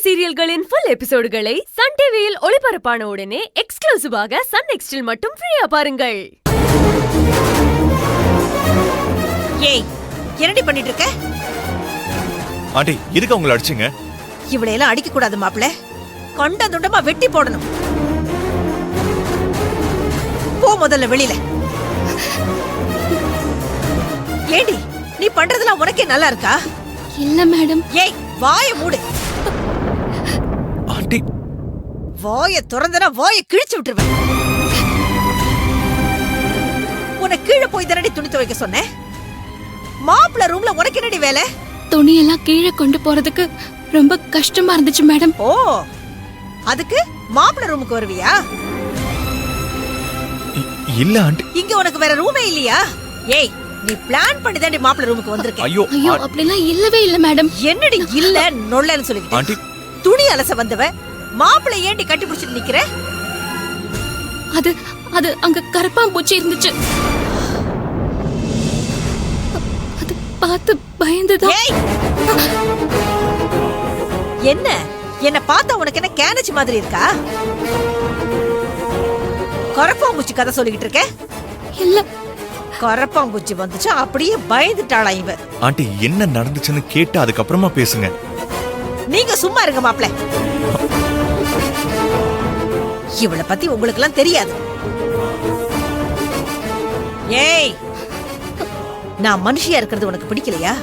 சீரியல்களின் full எபிசோடுகளை Sun டிவியில் ஒளிபரப்பான உடனே எக்ஸ்க்ளூசிவாக சன் நெக்ஸ்டில் மட்டும் ஃப்ரீயா பாருங்கள். ஏய், என்னடி பண்ணிட்டு இருக்க? ஆண்டி, எதுக்கு உங்களை அடிச்சீங்க? இவளையெல்லாம் அடிக்க கூடாது மாப்ள. கொண்ட துண்டமா வெட்டி போடணும். போ முதல்ல வெளியில. ஏடி, நீ பண்றதெல்லாம் உனக்கே நல்லா இருக்கா? இல்ல மேடம். ஏய், வாயை மூடு. ஆண்டி, வாயை திறந்தனா வாயை கிழிச்சு விட்டுருவேன். உன்னை கீழே போய் தானடி துணி துவைக்க சொன்னேன். மாப்பிள்ள ரூம்ல உனக்கு என்னடி வேலை? துணியெல்லாம் கீழே கொண்டு போறதுக்கு ரொம்ப கஷ்டமா இருந்துச்சு மேடம். ஓ, அதுக்கு மாப்பிள்ள ரூமுக்கு வருவியா? இல்ல ஆண்டி. இங்க உனக்கு வேற ரூமே இல்லையா? ஏய், நீ பிளான் பண்ணி தாண்டி மாப்பிள்ள ரூமுக்கு வந்திருக்க. ஐயோ ஐயோ, அப்படிலாம் இல்லவே இல்ல மேடம். என்னடி இல்ல நொல்லன்னு சொல்லிக்கிட்டு ஆண்டி, துணி அலச வந்தவ மாப்பிள்ளை ஏண்டி கட்டி பிடிச்சிட்டு நிக்கிற? அது அது அங்க கரப்பாம்பூச்சி இருந்துச்சு. அது பார்த்து பயந்துதான். ஏய், என்ன பார்த்தா உனக்கு என்ன கேனச்சி மாதிரி இருக்கா? கரப்பாம்பூச்சி கதை சொல்லிக்கிட்டு இருக்க? இல்ல, கரப்பாம்பூச்சி வந்துச்சு அப்படியே பயந்துட்டாளா இவ? ஆண்டி, என்ன நடந்துச்சுன்னு கேட்டு அதுக்கப்புறமா பேசுங்க. நீங்க சும்மா இருங்க மாப்ள. இவளை பத்தி உங்களுக்கு எல்லாம் தெரியாது. ஏய், நான் மனுஷியா இருக்கிறது உனக்கு பிடிக்கலையா?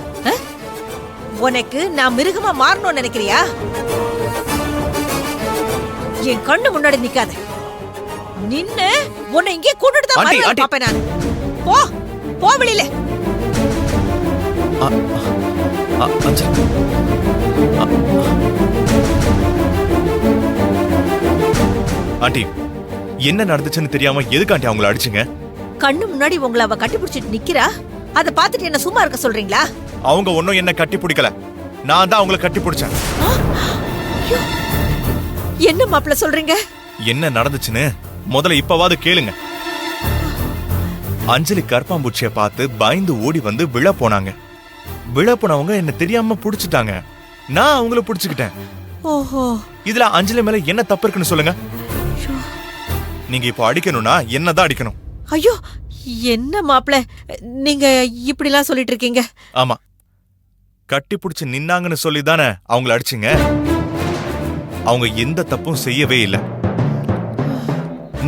உனக்கு நான் மிருகமா மாறணும்னு நினைக்கிறியா? என் கண்ணு முன்னாடி நிக்காத. நின்னு உன்னை இங்கே கூட்டிட்டு தான் பாப்பேன் நான். போ போ வெளியில. ஆண்டி, என்ன நடந்துச்சுன்னு தெரியாம எதுக்கு ஆண்டி அவங்கள அடிச்சீங்க? கண்ணு முன்னாடி உங்களை அவ கட்டி பிடிச்சிட்டு நிக்கிறா. அதை பார்த்துட்டு என்ன சும்மா இருக்க சொல்றீங்களா? அவங்க ஒன்னும் என்ன கட்டி பிடிக்கல, நான் தான் அவங்கள கட்டி பிடிச்சேன். என்ன மாப்பிள்ள சொல்றீங்க? என்ன நடந்துச்சுன்னு முதல்ல இப்பவாது கேளுங்க. அஞ்சலி கற்பாம்பூச்சிய பார்த்து பயந்து ஓடி வந்து விழ போனாங்க. விழ போனவங்க என்ன தெரியாம புடிச்சிட்டாங்க. நான் அவங்கள புடிச்சுக்கிட்டேன். ஓஹோ, இதுல அஞ்சலி மேல என்ன தப்பு இருக்குன்னு சொல்லுங்க. நீங்க இப்போ அடிக்கணும்னா என்னதான் அடிக்கணும். ஐயோ, என்ன மாப்பிள்ள நீங்க இப்படி எல்லாம் சொல்லிட்டு இருக்கீங்க? ஆமா, கட்டி புடிச்சு நின்னாங்கன்னு சொல்லி தானே அவங்கள அடிச்சீங்க. அவங்க எந்த தப்பும் செய்யவே இல்லை.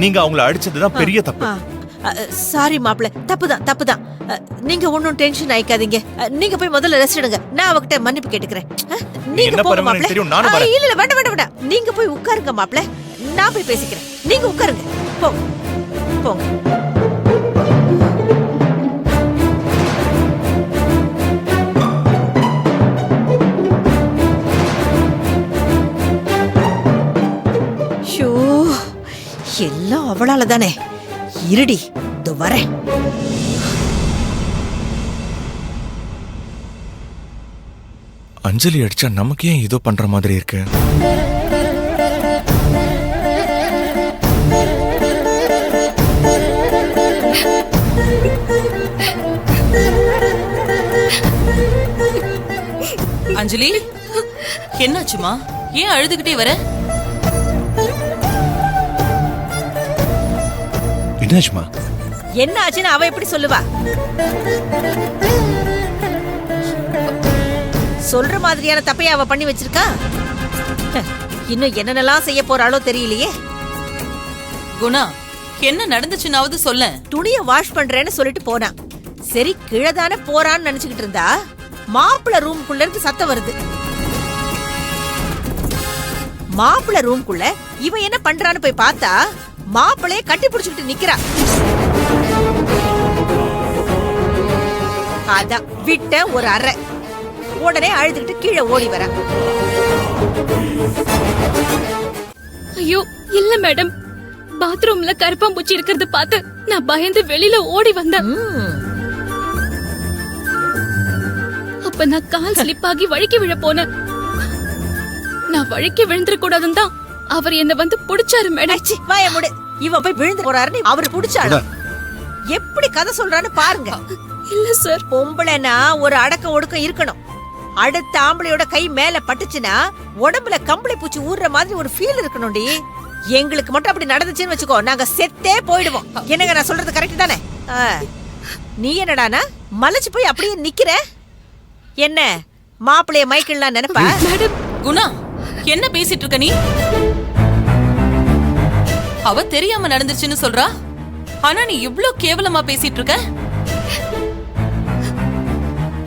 நீங்க அவங்கள அடிச்சதுதான் பெரிய தப்பு. சாரி மாப்பிள்ள, தப்புதான். நீங்க ஒன்னும் டென்ஷன் ஆயிக்காதீங்க. நீங்க போய் முதல்ல ரெஸ்ட் எடுங்க. நான் அவகிட்ட மன்னிப்பு கேட்டுக்கிறேன். நீங்க போங்க மாப்பிள்ள. இல்ல, வேண்டாம். நீங்க போய் உட்காருங்க மாப்பிள்ள. நான் போய் பேசிக்கிறேன். நீங்க உட்காருங்க. போங்க. ஷோ, எல்லாம் அவளால தானே. இருடி, இதோ வரேன். அஞ்சலி அடிச்சா நமக்கு ஏன் ஏதோ பண்ற மாதிரி இருக்கு? அஞ்சலி, என்னாச்சுமா? ஏன் அழுதுகிட்டே வர? என்னாச்சுமா? என்ன ஆச்சுன்னு அவ எப்படி சொல்லுவா? சொல்ற மாதிரியான தப்பைய அவ பண்ணி வச்சிருக்கா. இன்னும் என்னென்னலாம் செய்ய போறாளோ தெரியலையே. குணா, என்ன நடந்துச்சுன்னாவது சொல்ல. துணிய வாஷ் பண்றேன்னு சொல்லிட்டு போனா. சரி, கிழதானே போறான்னு நினைச்சுக்கிட்டு இருந்தா மாப்பிள்ள ரூம்குள்ள இருந்து சத்தம் வருது. மாப்பிள்ள ரூம்குள்ள இவ என்ன பண்றான்னு போய் பார்த்தா மாப்பிளைய கட்டி பிடிச்சுக்கிட்டு நிக்கிறா. அதான் விட்ட ஒரு அறை. உடனே அழுதுகிட்டு கீழே ஓடி வர. ஐயோ இல்ல மேடம், பாத்ரூம்ல கரப்பாம்பூச்சி இருக்கிறத பார்த்து நான் பயந்து வெளியில ஓடி வந்தேன். அப்ப நான் கால் ஸ்லிப் ஆகி வழுக்கி விழ போனேன். நான் வழுக்கி விழுந்துட கூடாதுன்னு தான் அவர் என்ன வந்து புடிச்சாரு மேடம். வாய மூடு. இவன் போய் விழுந்து போறாருன்னு அவரு புடிச்சாரு. எப்படி கதை சொல்றான்னு பாருங்க. இல்ல சார், பொம்பளைனா ஒரு அடக்க ஒடுக்கம் இருக்கணும். அடுத்த ஆம்பளையோட கை மேல பட்டுச்சுன்னா உடம்புல கம்பளி பூச்சி ஊறுற மாதிரி ஒரு ஃபீல் இருக்கணும்டி. எங்களுக்கு மட்டும் அப்படி நடந்துச்சுன்னு வச்சுக்கோ, நாங்க செத்தே போயிடுவோம். என்னங்க நான் சொல்றது கரெக்ட் தானே? நீ என்னடானா மலைச்சு போய் அப்படியே நிக்கிற? என்ன மாப்பிளைய மைக்கிள்லாம் நினைப்பா? மேடம், குணா என்ன பேசிட்டு இருக்க நீ? அவ தெரியாம நடந்துச்சுன்னு சொல்றா, ஆனா நீ இவ்ளோ கேவலமா பேசிட்டு இருக்க.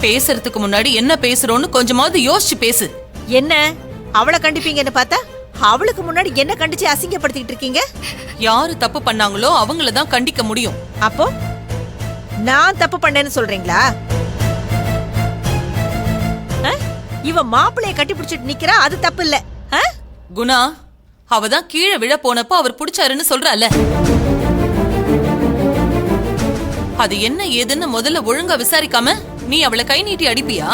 பேசுறதுக்கு முன்னாடி என்ன பேசுறோன்னு கொஞ்சமாவது யோசிச்சு பேசு. என்ன அவளை கண்டிப்பீங்கன்னு பார்த்தா அவளுக்கு முன்னாடி என்ன கண்டிச்சு அசிங்கப்படுத்திட்டு இருக்கீங்க? யாரு தப்பு பண்ணாங்களோ அவங்கள தான் கண்டிக்க முடியும். அப்போ நான் தப்பு பண்ணேன்னு சொல்றீங்களா? இவ மாப்பிளைய கட்டி பிடிச்சிட்டு நிக்கிறா, அது தப்பு இல்ல. குணா அவதான் கீழே விழ போனப்போ அவர் பிடிச்சாருன்னு சொல்றால, அது என்ன ஏதுன்னு முதல்ல ஒழுங்கா விசாரிக்காம நீ அவளை கை நீட்டி அடிப்பியா?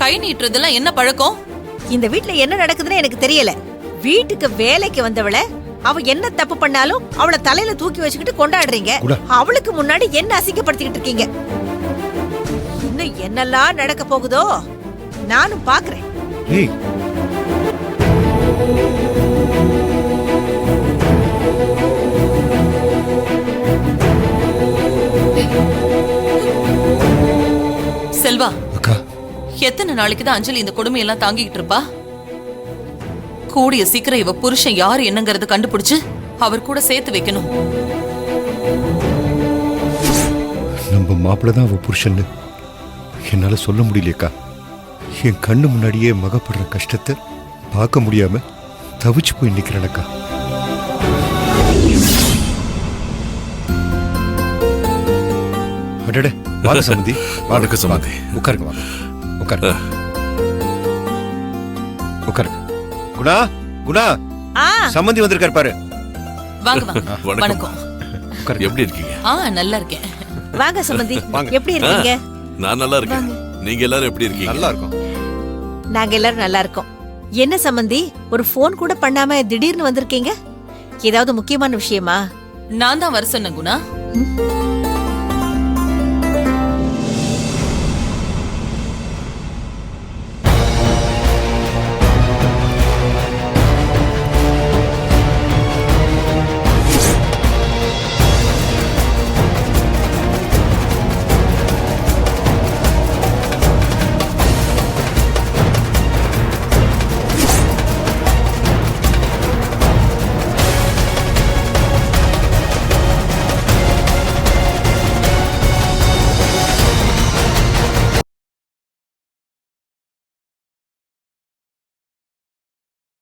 கை நீட்டுறதெல்லாம் என்ன பழக்கம்? இந்த வீட்ல என்ன நடக்குதுன்னு எனக்கு தெரியல. வீட்டுக்கு வேலைக்கு வந்தவளை அவ என்ன தப்பு பண்ணாலும் அவளை தலையில தூக்கி வச்சுக்கிட்டு கொண்டாடுறீங்க. அவளுக்கு முன்னாடி என்ன அசிங்கப்படுத்திக்கிட்டு இருக்கீங்க? இன்னும் என்னெல்லாம் நடக்க போகுதோ நானும் பாக்குறேன். செல்வா, அக்கா, எத்தனை நாளைக்கு தான் அஞ்சலி இந்த கொடுமையெல்லாம் தாங்கிட்டு இருப்பா? கூடிய சீக்கிரம் இவ புருஷன் யாரு என்னங்கறத கண்டுபிடிச்சு அவர் கூட சேர்த்து வைக்கணும். நம்ம மாப்பிள்ள தான் அவ புருஷன்னு என்னால சொல்ல முடியலையக்கா. என் கண்ணு முன்னாடியே மகப்படுற கஷ்டத்தை பார்க்க முடியாம தவிச்சு போய் நிக்கிறேனக்கா. அடடே, வாங்க சம்பந்தி. வணக்க சம்பந்தி. உட்காருங்க, வாங்க உட்காருங்க. உட்காருங்க. குணா, குணா, சம்பந்தி வந்திருக்காரு பாரு. வாங்க வாங்க. வணக்கம். உட்காருங்க. எப்படி இருக்கீங்க? நல்லா இருக்கேன். வாங்க சம்பந்தி, எப்படி இருக்கீங்க? நான் நல்லா இருக்கேன். நீங்க எல்லாரும் எப்படி இருக்கீங்க? நல்லா இருக்கும். நாங்க எல்லாரும் நல்லா இருக்கோம். என்ன சம்பந்தி, ஒரு போன் கூட பண்ணாம திடீர்னு வந்திருக்கீங்க? ஏதாவது முக்கியமான விஷயமா? நான் தான் வர சொன்னேன் குணா.